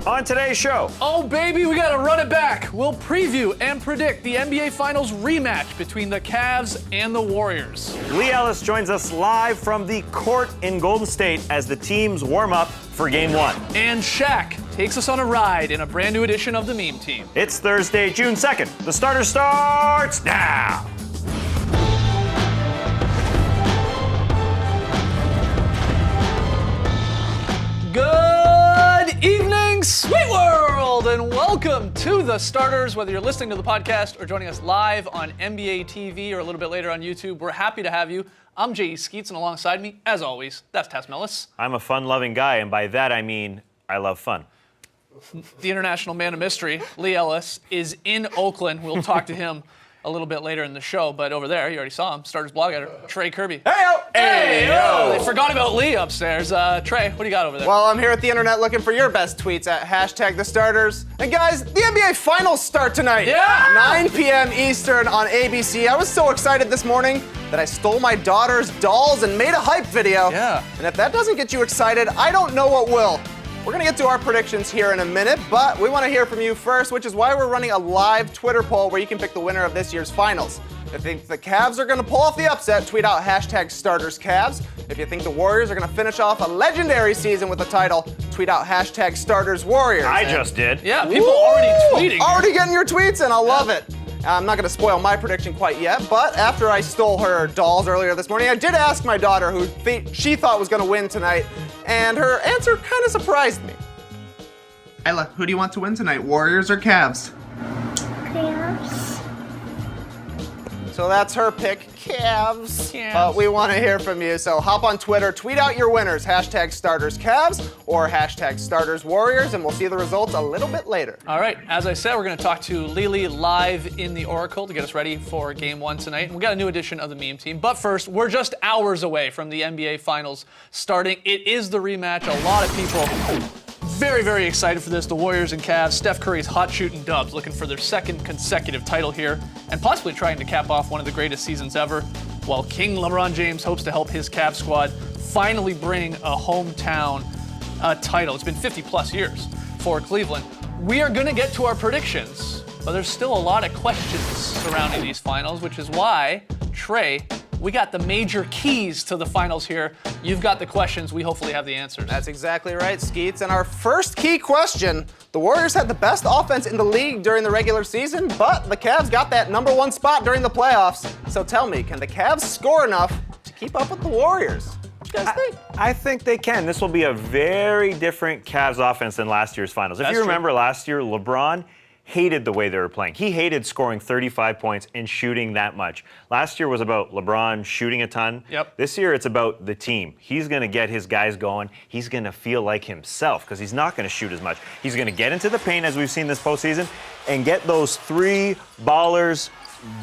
On today's show. Oh, baby, we got to run it back. We'll preview and predict the NBA Finals rematch between the Cavs and the Warriors. Lee Ellis joins us live from the court in Golden State as the teams warm up for Game 1. And Shaq takes us on a ride in a brand new edition of the Meme Team. It's Thursday, June 2nd. The starter starts now. Good evening, sweet world, and welcome to the starters. Whether you're listening to the podcast or joining us live on NBA TV or a little bit later on YouTube, we're happy to have you. I'm J.E. Skeets, and alongside me, as always, that's Tess Mellis. I'm a fun-loving guy, and by that I mean I love fun. The international man of mystery, Lee Ellis, is in Oakland. We'll talk to him a little bit later in the show, but over there, you already saw him, starters blog editor, Trey Kirby. Hey-o! Hey-o! They forgot about Lee upstairs. Trey, what do you got over there? Well, I'm here at the internet looking for your best tweets at #TheStarters. And guys, the NBA Finals start tonight. Yeah! 9 p.m. Eastern on ABC. I was so excited this morning that I stole my daughter's dolls and made a hype video. Yeah. And if that doesn't get you excited, I don't know what will. We're going to get to our predictions here in a minute, but we want to hear from you first, which is why we're running a live Twitter poll where you can pick the winner of this year's finals. If you think the Cavs are going to pull off the upset, tweet out #StartersCavs. If you think the Warriors are going to finish off a legendary season with the title, tweet out #StartersWarriors. I just did. yeah, people already tweeting. Already getting your tweets, and I love it. I'm not going to spoil my prediction quite yet, but after I stole her dolls earlier this morning, I did ask my daughter who she thought was going to win tonight, and her answer kind of surprised me. Isla, who do you want to win tonight, Warriors or Cavs? Cavs. So that's her pick, Cavs. Cavs. But we want to hear from you, so hop on Twitter, tweet out your winners, #StartersCavs or #StartersWarriors, and we'll see the results a little bit later. All right, as I said, we're going to talk to Lily live in the Oracle to get us ready for Game 1 tonight. And we got a new edition of the Meme Team. But first, we're just hours away from the NBA Finals starting. It is the rematch. A lot of people very, very excited for this. The Warriors and Cavs. Steph Curry's hot shooting Dubs looking for their second consecutive title here and possibly trying to cap off one of the greatest seasons ever, while King LeBron James hopes to help his Cavs squad finally bring a hometown title. It's been 50 plus years for Cleveland. We are going to get to our predictions, but there's still a lot of questions surrounding these finals, which is why, Trey, we got the major keys to the finals here. You've got the questions. We hopefully have the answers. That's exactly right, Skeets. And our first key question, the Warriors had the best offense in the league during the regular season, but the Cavs got that #1 spot during the playoffs. So tell me, can the Cavs score enough to keep up with the Warriors? What do you guys think? I think they can. This will be a very different Cavs offense than last year's finals. If That's you true. remember last year, LeBron hated the way they were playing. He hated scoring 35 points and shooting that much. Last year was about LeBron shooting a ton. Yep. This year it's about the team. He's going to get his guys going. He's going to feel like himself because he's not going to shoot as much. He's going to get into the paint, as we've seen this postseason, and get those three ballers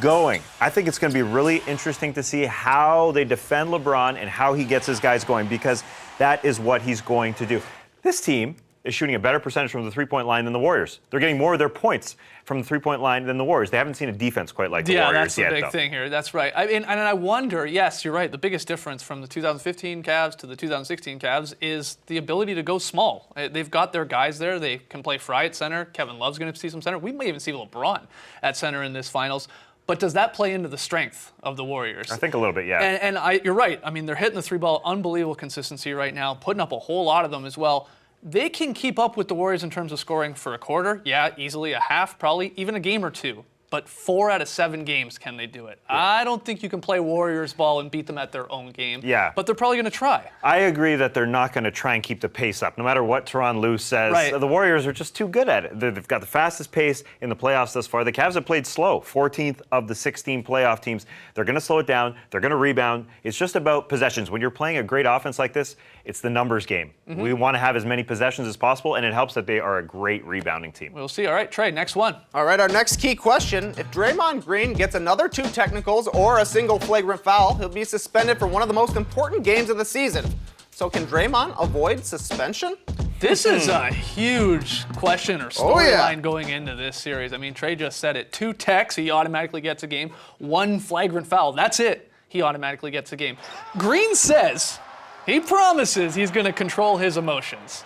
going. I think it's going to be really interesting to see how they defend LeBron and how he gets his guys going, because that is what he's going to do. This team is shooting a better percentage from the three-point line than the Warriors. They're getting more of their points from the three-point line than the Warriors. They haven't seen a defense quite like the Warriors yet, that's the big thing here. That's right. And I wonder, yes, you're right, the biggest difference from the 2015 Cavs to the 2016 Cavs is the ability to go small. They've got their guys there. They can play Fry at center. Kevin Love's going to see some center. We may even see LeBron at center in this finals. But does that play into the strength of the Warriors? I think a little bit, yeah. And you're right. I mean, they're hitting the three ball, unbelievable consistency right now, putting up a whole lot of them as well. They can keep up with the Warriors in terms of scoring for a quarter. Yeah, easily a half, probably even a game or two. But 4 out of 7 games can they do it? Yeah. I don't think you can play Warriors ball and beat them at their own game. Yeah. But they're probably going to try. I agree that they're not going to try and keep the pace up. No matter what Tyronn Lue says, right. The Warriors are just too good at it. They've got the fastest pace in the playoffs thus far. The Cavs have played slow, 14th of the 16 playoff teams. They're going to slow it down. They're going to rebound. It's just about possessions. When you're playing a great offense like this, it's the numbers game. Mm-hmm. We want to have as many possessions as possible, and it helps that they are a great rebounding team. We'll see. All right, Trey, next one. All right, our next key question. If Draymond Green gets another 2 technicals or a single flagrant foul, he'll be suspended for one of the most important games of the season. So can Draymond avoid suspension? This is a huge question or storyline yeah. going into this series. I mean, Trey just said it. 2 techs, he automatically gets a game. 1 flagrant foul, that's it. He automatically gets a game. Green says, he promises he's going to control his emotions.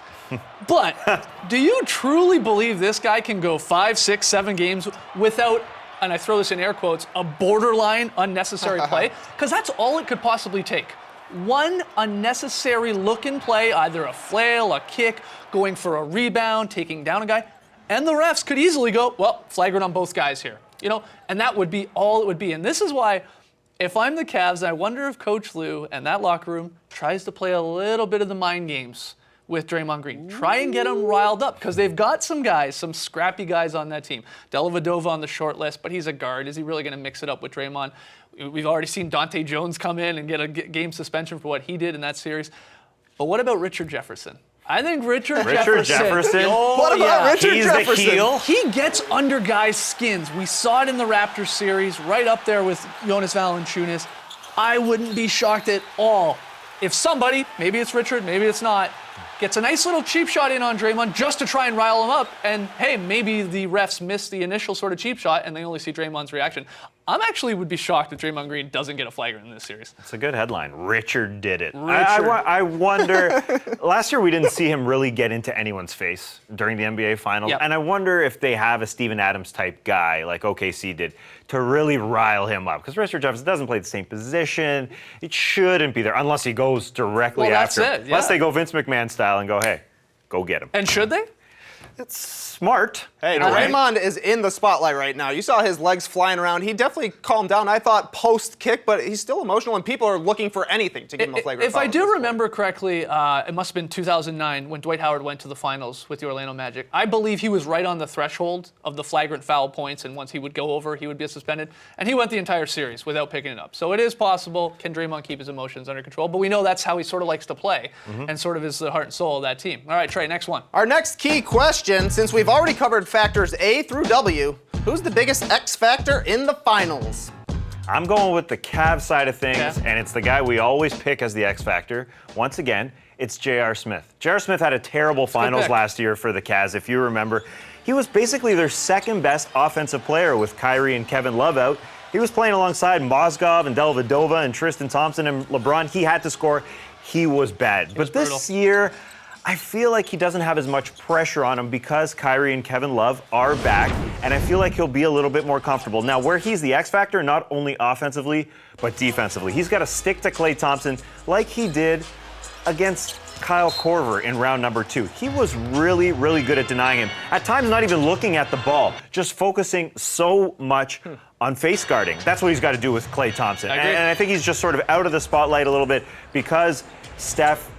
But do you truly believe this guy can go 5, 6, 7 games without, and I throw this in air quotes, a borderline unnecessary play? Because that's all it could possibly take. One unnecessary look and play, either a flail, a kick, going for a rebound, taking down a guy, and the refs could easily go, well, flagrant on both guys here. And that would be all it would be. And this is why, if I'm the Cavs, I wonder if Coach Lue and that locker room tries to play a little bit of the mind games with Draymond Green. Try and get him riled up, because they've got some guys, some scrappy guys on that team. Dellavedova on the short list, but he's a guard. Is he really going to mix it up with Draymond? We've already seen Dante Jones come in and get a game suspension for what he did in that series. But what about Richard Jefferson? I think Richard Jefferson. Oh, What about Richard He's Jefferson? the heel. He gets under guys' skins. We saw it in the Raptors series, right up there with Jonas Valanciunas. I wouldn't be shocked at all if somebody, maybe it's Richard, maybe it's not, gets a nice little cheap shot in on Draymond just to try and rile him up. And hey, maybe the refs missed the initial sort of cheap shot and they only see Draymond's reaction. I'm actually would be shocked if Draymond Green doesn't get a flagrant in this series. It's a good headline. Richard did it. Richard. I wonder, last year we didn't see him really get into anyone's face during the NBA Finals. Yep. And I wonder if they have a Steven Adams type guy like OKC did to really rile him up. Because Richard Jefferson doesn't play the same position. It shouldn't be there unless he goes directly Well, that's after. it, Unless yeah. they go Vince McMahon style and go, hey, go get him. And should they? It's smart. Hey, in a way. Draymond is in the spotlight right now. You saw his legs flying around. He definitely calmed down, I thought, post-kick, but he's still emotional, and people are looking for anything to give him a flagrant If foul I at do this remember correctly, it must have been 2009 when Dwight Howard went to the finals with the Orlando Magic. I believe he was right on the threshold of the flagrant foul points, and once he would go over, he would be suspended. And he went the entire series without picking it up. So it is possible. Can Draymond keep his emotions under control? But we know that's how he sort of likes to play, and sort of is the heart and soul of that team. All right, Trey, next one. Our next key question, since we've already covered factors A through W, who's the biggest X factor in the finals? I'm going with the Cavs side of things, Yeah. and it's the guy we always pick as the X factor. Once again, it's J.R. Smith. J.R. Smith had a terrible finals pick. last year for the Cavs, if you remember. He was basically their second best offensive player with Kyrie and Kevin Love out. He was playing alongside Mozgov and Dellavedova and Tristan Thompson and LeBron. He had to score. He was bad. But this brutal. year, I feel like he doesn't have as much pressure on him because Kyrie and Kevin Love are back, and I feel like he'll be a little bit more comfortable. Now, where he's the X factor, not only offensively, but defensively. He's got to stick to Klay Thompson like he did against Kyle Korver in round number 2. He was really, really good at denying him. At times, not even looking at the ball, just focusing so much on face guarding. That's what he's got to do with Klay Thompson. I agree. And I think he's just sort of out of the spotlight a little bit because Steph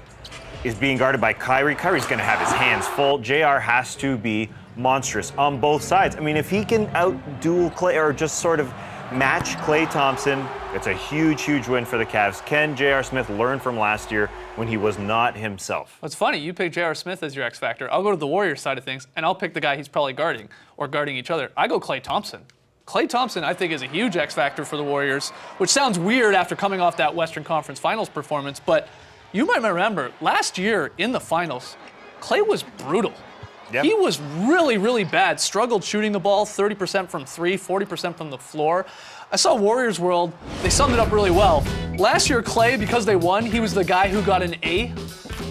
is being guarded by Kyrie. Kyrie's going to have his hands full. JR has to be monstrous on both sides. I mean, if he can outduel Klay or just sort of match Klay Thompson, it's a huge, huge win for the Cavs. Can J.R. Smith learn from last year when he was not himself? What's funny, you pick J.R. Smith as your X factor. I'll go to the Warriors side of things, and I'll pick the guy he's probably guarding or guarding each other. I go Klay Thompson. Klay Thompson, I think, is a huge X factor for the Warriors, which sounds weird after coming off that Western Conference Finals performance, but you might remember last year in the finals, Klay was brutal. Yep. He was really, really bad. Struggled shooting the ball, 30% from 3, 40% from the floor. I saw Warriors World. They summed it up really well. Last year, Klay, because they won, he was the guy who got an A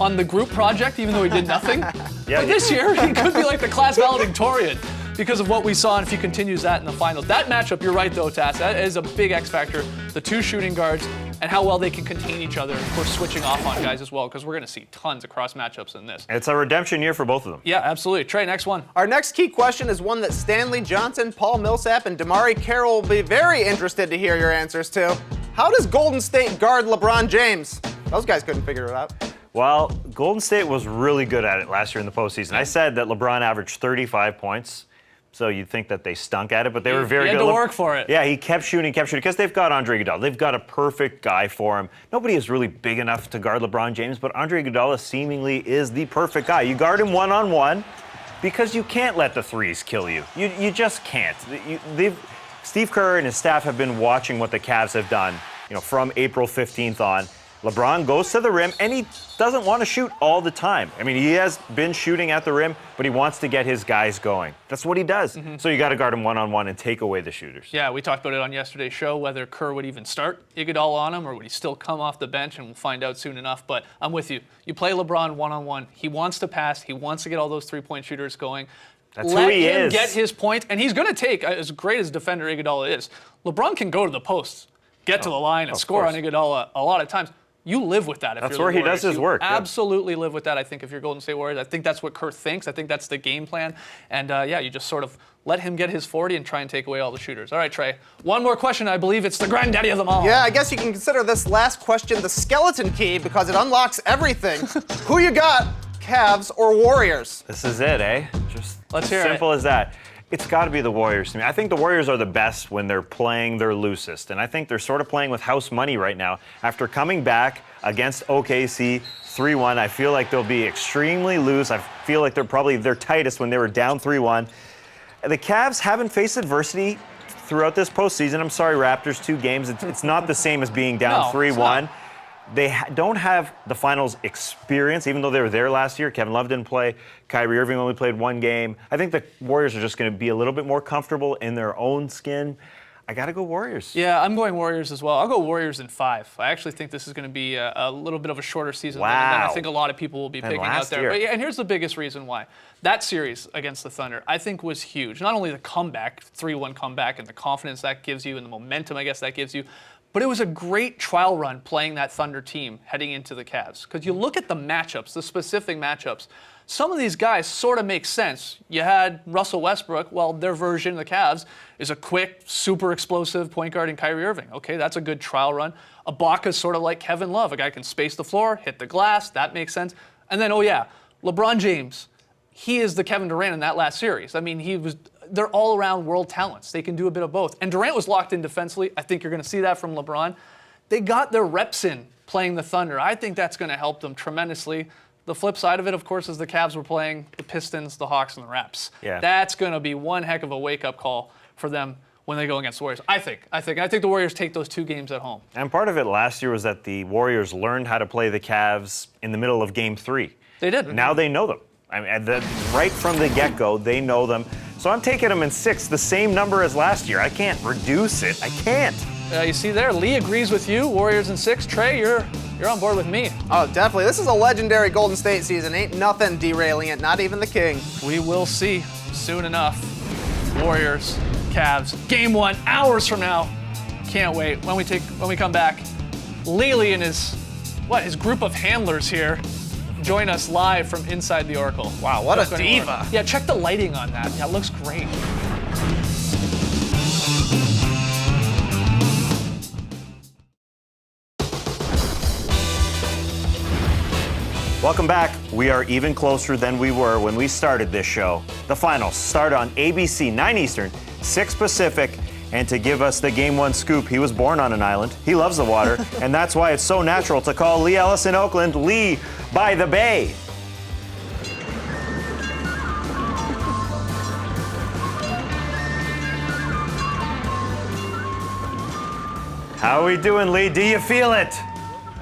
on the group project, even though he did nothing. Yeah. But this year, he could be like the class valedictorian because of what we saw, and if he continues that in the finals. That matchup, you're right though, Tass, that is a big X factor. The two shooting guards and how well they can contain each other, and of course switching off on guys as well, because we're going to see tons of cross matchups in this. It's a redemption year for both of them. Yeah, absolutely. Trey, next one. Our next key question is one that Stanley Johnson, Paul Millsap, and Damari Carroll will be very interested to hear your answers to. How does Golden State guard LeBron James? Those guys couldn't figure it out. Well, Golden State was really good at it last year in the postseason. I said that LeBron averaged 35 points. So you'd think that they stunk at it, but they were very He had good. to work for it. Yeah, he kept shooting, because they've got Andre Iguodala. They've got a perfect guy for him. Nobody is really big enough to guard LeBron James, but Andre Iguodala seemingly is the perfect guy. You guard him one-on-one because you can't let the threes kill you. You just can't. Steve Kerr and his staff have been watching what the Cavs have done, from April 15th on. LeBron goes to the rim, and he doesn't want to shoot all the time. I mean, he has been shooting at the rim, but he wants to get his guys going. That's what he does. So you got to guard him one-on-one and take away the shooters. Yeah, we talked about it on yesterday's show, whether Kerr would even start Iguodala on him or would he still come off the bench, and we'll find out soon enough. But I'm with you. You play LeBron one-on-one. He wants to pass. He wants to get all those three-point shooters going. That's Let who he him is. get his point, and he's going to take, as great as defender Iguodala is, LeBron can go to the post, get to the line, and score course. on Iguodala a lot of times. You live with that if That's you're the where he Warriors. does his You work, yeah. Absolutely live with that, I think, if you're Golden State Warriors. I think that's what Kerr thinks. I think that's the game plan. And, yeah, you just sort of let him get his 40 and try and take away all the shooters. All right, Trey. One more question. I believe it's the granddaddy of them all. Yeah, I guess you can consider this last question the skeleton key because it unlocks everything. Who you got, Cavs or Warriors? This is it, eh? Just Let's hear it. simple as that. It's got to be the Warriors to me. I think the Warriors are the best when they're playing their loosest, and I think they're sort of playing with house money right now. After coming back against OKC 3-1, I feel like they'll be extremely loose. I feel like they're probably their tightest when they were down 3-1. The Cavs haven't faced adversity throughout this postseason. I'm sorry, Raptors, 2 games. It's not the same as being down No, 3-1. They don't have the finals experience, even though they were there last year. Kevin Love didn't play. Kyrie Irving only played 1 game. I think the Warriors are just going to be a little bit more comfortable in their own skin. I got to go Warriors. Yeah, I'm going Warriors as well. I'll go Warriors in 5. I actually think this is going to be a little bit of a shorter season than I Wow. think a lot of people will be And picking out last there. year. But yeah, and here's the biggest reason why. That series against the Thunder, I think, was huge. Not only the comeback, 3-1 comeback, and the confidence that gives you and the momentum, I guess, that gives you, but it was a great trial run playing that Thunder team heading into the Cavs. Because you look at the matchups, the specific matchups, some of these guys sort of make sense. You had Russell Westbrook, well, their version of the Cavs is a quick, super explosive point guard in Kyrie Irving. Okay, that's a good trial run. Ibaka's sort of like Kevin Love. A guy can space the floor, hit the glass, that makes sense. And then, oh yeah, LeBron James. He is the Kevin Durant in that last series. I mean, they're all-around world talents. They can do a bit of both. And Durant was locked in defensively. I think you're going to see that from LeBron. They got their reps in playing the Thunder. I think that's going to help them tremendously. The flip side of it, of course, is the Cavs were playing the Pistons, the Hawks, and the Raps. Yeah. That's going to be one heck of a wake-up call for them when they go against the Warriors. I think the Warriors take those 2 games at home. And part of it last year was that the Warriors learned how to play the Cavs in the middle of Game 3. They did. Now they know them. I mean, right from the get-go, they know them. So I'm taking them in 6, the same number as last year. I can't reduce it. I can't. You see there, Lee agrees with you. Warriors in 6. Trey, you're on board with me. Oh, definitely. This is a legendary Golden State season. Ain't nothing derailing it, not even the king. We will see soon enough. Warriors, Cavs, Game 1, hours from now. Can't wait. When we come back, Lily and his group of handlers here join us live from inside the Oracle. Wow, what a Don't go anywhere. diva. Yeah, check the lighting on that. Yeah, it looks great. Welcome back. We are even closer than we were when we started this show. The finals start on ABC, 9 Eastern, 6 Pacific. And to give us the Game 1 scoop, he was born on an island. He loves the water. And that's why it's so natural to call Lee Ellis in Oakland, Lee by the Bay. How are we doing, Lee? Do you feel it?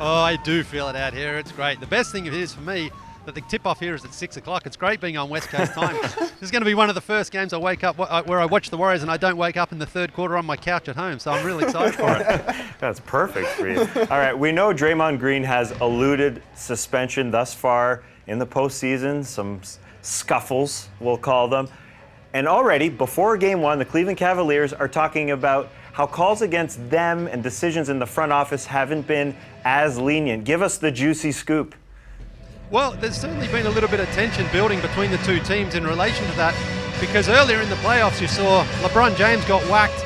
Oh, I do feel it out here. It's great. The best thing is for me that the tip-off here is at 6 o'clock. It's great being on West Coast time. This is going to be one of the first games I wake up where I watch the Warriors and I don't wake up in the third quarter on my couch at home. So I'm really excited for it. That's perfect for you. All right, we know Draymond Green has eluded suspension thus far in the postseason, some scuffles, we'll call them. And already, before Game 1, the Cleveland Cavaliers are talking about how calls against them and decisions in the front office haven't been as lenient. Give us the juicy scoop. Well, there's certainly been a little bit of tension building between the two teams in relation to that, because earlier in the playoffs you saw LeBron James got whacked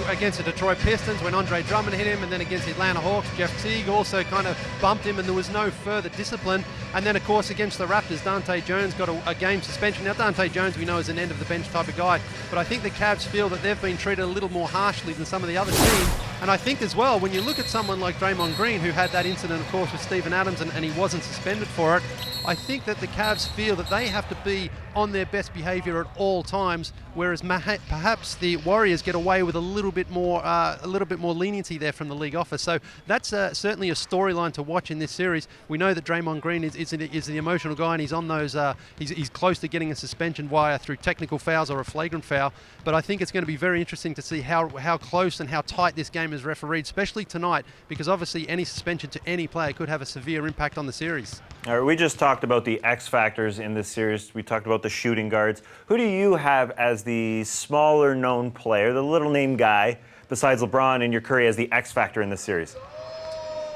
against the Detroit Pistons when Andre Drummond hit him, and then against the Atlanta Hawks, Jeff Teague also kind of bumped him, and there was no further discipline. And then, of course, against the Raptors, Dante Jones got a game suspension. Now, Dante Jones, we know, is an end-of-the-bench type of guy, but I think the Cavs feel that they've been treated a little more harshly than some of the other teams, And I think as well, when you look at someone like Draymond Green, who had that incident, of course, with Steven Adams, and he wasn't suspended for it, I think that the Cavs feel that they have to be on their best behaviour at all times, whereas perhaps the Warriors get away with a little bit more leniency there from the league office. So that's certainly a storyline to watch in this series. We know that Draymond Green is the emotional guy, and he's on those. He's close to getting a suspension wire through technical fouls or a flagrant foul. But I think it's going to be very interesting to see how close and how tight this game is refereed, especially tonight, because obviously any suspension to any player could have a severe impact on the series. All right, we just talked about the X factors in this series. We talked about the shooting guards. Who do you have as the smaller known player, the little name guy, besides LeBron and your Curry, as the X factor in this series?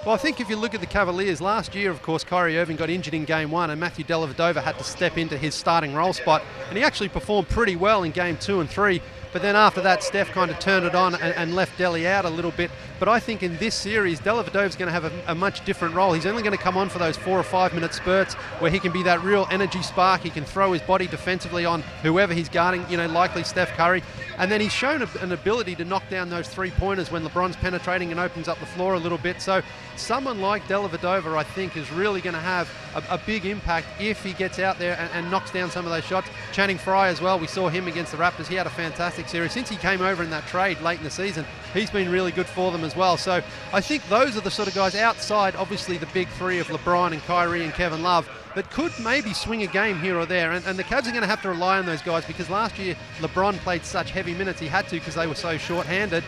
Well, I think if you look at the Cavaliers, last year, of course, Kyrie Irving got injured in Game 1 and Matthew Dellavedova had to step into his starting role spot, and he actually performed pretty well in Game 2 and 3. But then after that, Steph kind of turned it on and left Delly out a little bit. But I think in this series, Dellavedova's going to have a much different role. He's only going to come on for those 4 or 5 minute spurts where he can be that real energy spark. He can throw his body defensively on whoever he's guarding, likely Steph Curry. And then he's shown an ability to knock down those 3-pointers when LeBron's penetrating and opens up the floor a little bit. So someone like Dellavedova, I think, is really going to have a big impact if he gets out there and knocks down some of those shots. Channing Frye as well, we saw him against the Raptors. He had a fantastic series. Since he came over in that trade late in the season, he's been really good for them as well. So I think those are the sort of guys outside, obviously, the big three of LeBron and Kyrie and Kevin Love, that could maybe swing a game here or there. And the Cavs are going to have to rely on those guys because last year LeBron played such heavy minutes. He had to because they were so short-handed.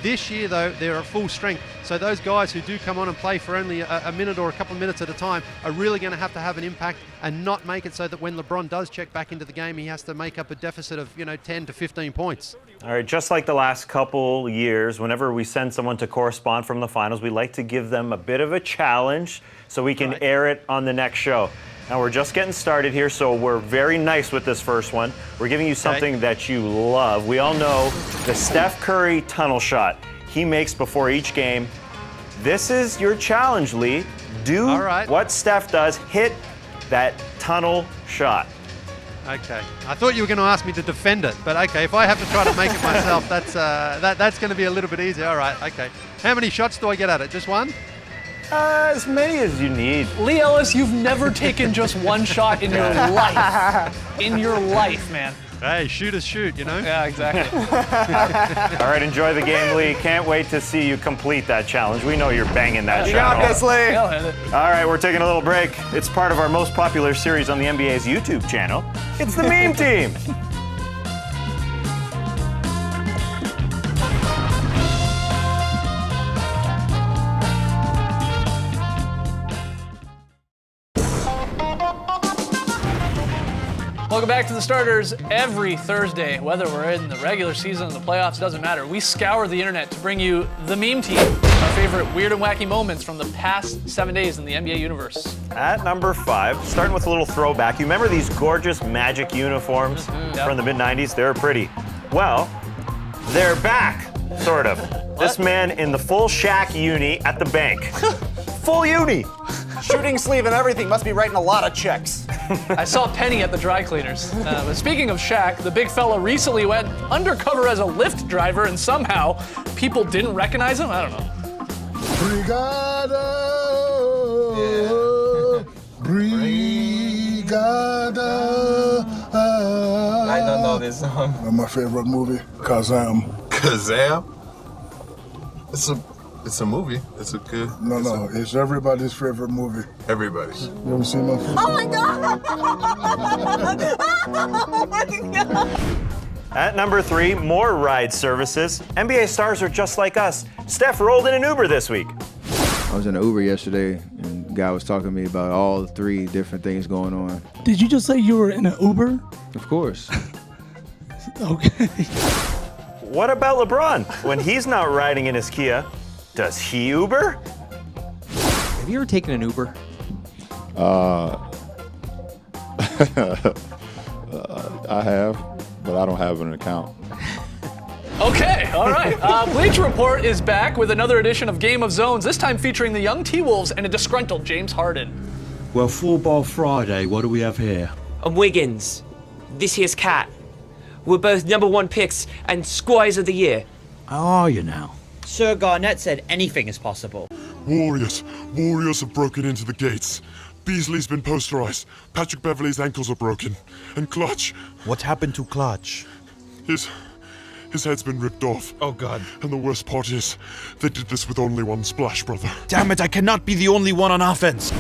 This year, though, they're at full strength. So those guys who do come on and play for only a minute or a couple of minutes at a time are really going to have an impact and not make it so that when LeBron does check back into the game, he has to make up a deficit of 10 to 15 points. All right, just like the last couple years, whenever we send someone to correspond from the finals, we like to give them a bit of a challenge so we can air it on the next show. Now, we're just getting started here, so we're very nice with this first one. We're giving you something that you love. We all know the Steph Curry tunnel shot he makes before each game. This is your challenge, Lee. Do what Steph does. Hit that tunnel shot. Okay. I thought you were going to ask me to defend it, but okay, if I have to try to make it myself, that's going to be a little bit easier. All right, okay. How many shots do I get at it? Just one? As many as you need. Lee Ellis, you've never taken just one shot in your life. In your life, man. Hey, shooters shoot, Yeah, exactly. All right, enjoy the game, Lee. Can't wait to see you complete that challenge. We know you're banging that You shot. got this, Lee. He'll hit it. All right, we're taking a little break. It's part of our most popular series on the NBA's YouTube channel. It's the Meme Team. Welcome back to the Starters. Every Thursday, whether we're in the regular season or the playoffs, doesn't matter. We scour the internet to bring you the Meme Team, our favorite weird and wacky moments from the past 7 days in the NBA universe. At number 5, starting with a little throwback. You remember these gorgeous Magic uniforms from the mid-90s? They were pretty. Well, they're back, sort of. This man in the full Shaq uni at the bank. Full uni. Shooting sleeve and everything, must be writing a lot of checks. I saw Penny at the dry cleaners. But speaking of Shaq, the big fella recently went undercover as a Lyft driver, and somehow people didn't recognize him. I don't know. Brigada, Brigada. I don't know this song. My favorite movie, Kazam. Kazam? It's a movie. It's a good. No, it's everybody's favorite movie. Everybody's. You ever seen my favorite? Oh my God! Oh my God! At number 3, more ride services. NBA stars are just like us. Steph rolled in an Uber this week. I was in an Uber yesterday, and the guy was talking to me about all 3 different things going on. Did you just say you were in an Uber? Of course. Okay. What about LeBron? When he's not riding in his Kia, does he Uber? Have you ever taken an Uber? I have, but I don't have an account. Okay, all right. Bleacher Report is back with another edition of Game of Zones, this time featuring the young T-Wolves and a disgruntled James Harden. Well, Football Friday, what do we have here? I'm Wiggins. This here's Cat. We're both #1 picks and Squires of the Year. How are you now? Sir Garnett said anything is possible. Warriors have broken into the gates. Beasley's been posterized. Patrick Beverley's ankles are broken. And Clutch. What happened to Clutch? His head's been ripped off. Oh, God. And the worst part is, they did this with only one splash, brother. Damn it, I cannot be the only one on offense.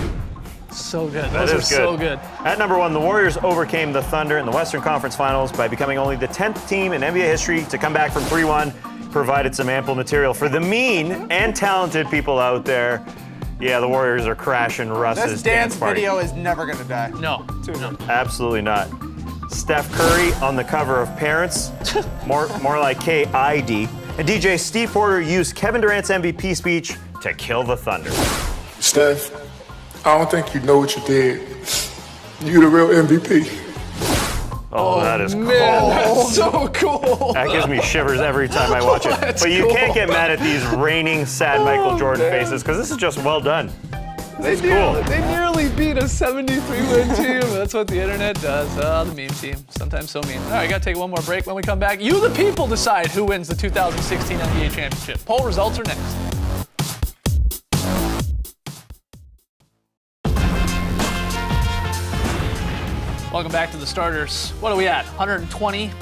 So good. That Those are is so good. At number 1, the Warriors overcame the Thunder in the Western Conference Finals by becoming only the 10th team in NBA history to come back from 3-1. Provided some ample material for the mean and talented people out there. Yeah, the Warriors are crashing Russ's This dance party. video is never gonna die. No. Absolutely not. Steph Curry on the cover of Parents, more like KID. And DJ Steve Porter used Kevin Durant's MVP speech to kill the Thunder. Steph, I don't think you know what you did. You the real MVP. Oh, that is cool. That's so cool. That gives me shivers every time I watch it. That's But you cool. can't get mad at these reigning sad Michael Jordan faces because this is just well done. They cool. nearly beat a 73-win team. That's what the internet does. Oh, the meme team. Sometimes so mean. All right, gotta take one more break. When we come back, you, the people, decide who wins the 2016 NBA championship. Poll results are next. Welcome back to the starters. What are we at? 120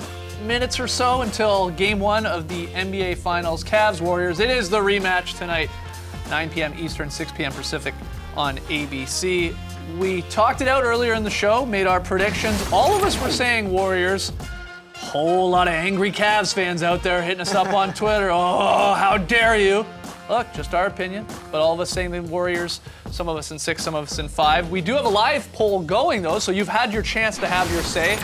minutes or so until game 1 of the NBA Finals. Cavs Warriors. It is the rematch tonight. 9 p.m. Eastern, 6 p.m. Pacific on ABC. We talked it out earlier in the show, made our predictions. All of us were saying Warriors. Whole lot of angry Cavs fans out there hitting us up on Twitter. Oh, how dare you? Look, just our opinion, but all of us saying the Warriors, some of us in 6, some of us in 5. We do have a live poll going, though, so you've had your chance to have your say.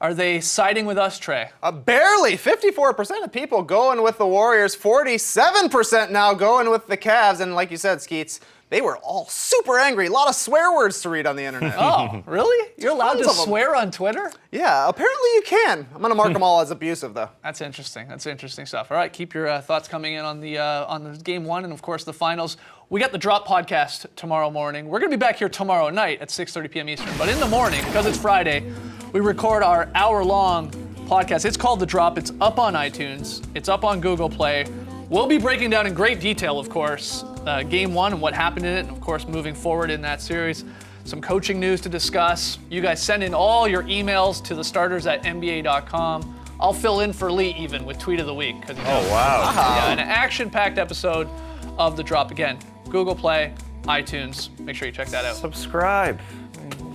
Are they siding with us, Trey? Barely. 54% of people going with the Warriors. 47% now going with the Cavs. And like you said, Skeets, they were all super angry. A lot of swear words to read on the internet. Oh, really? You're allowed to Tons of them. swear on Twitter? Yeah, apparently you can. I'm gonna mark them all as abusive, though. That's interesting. That's interesting stuff. All right, keep your thoughts coming in on the game 1 and of course the finals. We got the Drop podcast tomorrow morning. We're gonna be back here tomorrow night at 6:30 p.m. Eastern. But in the morning, because it's Friday, we record our hour-long podcast. It's called The Drop. It's up on iTunes. It's up on Google Play. We'll be breaking down in great detail, of course, game 1 and what happened in it, and of course moving forward in that series. Some coaching news to discuss. You guys send in all your emails to thestarters@nba.com. I'll fill in for Lee even with Tweet of the Week. Oh, wow. Yeah, an action-packed episode of The Drop. Again, Google Play, iTunes. Make sure you check that out. Subscribe.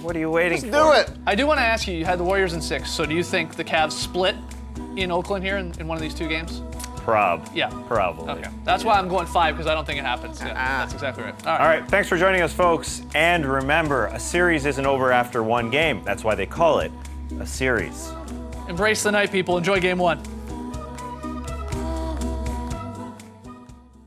What are you waiting for? Do it. I do want to ask you, you had the Warriors in 6, so do you think the Cavs split in Oakland here in one of these 2 games? Yeah, probably. Okay. That's why I'm going 5, because I don't think it happens. Yeah, that's exactly right. All right, thanks for joining us, folks. And remember, a series isn't over after one game. That's why they call it a series. Embrace the night, people. Enjoy game 1.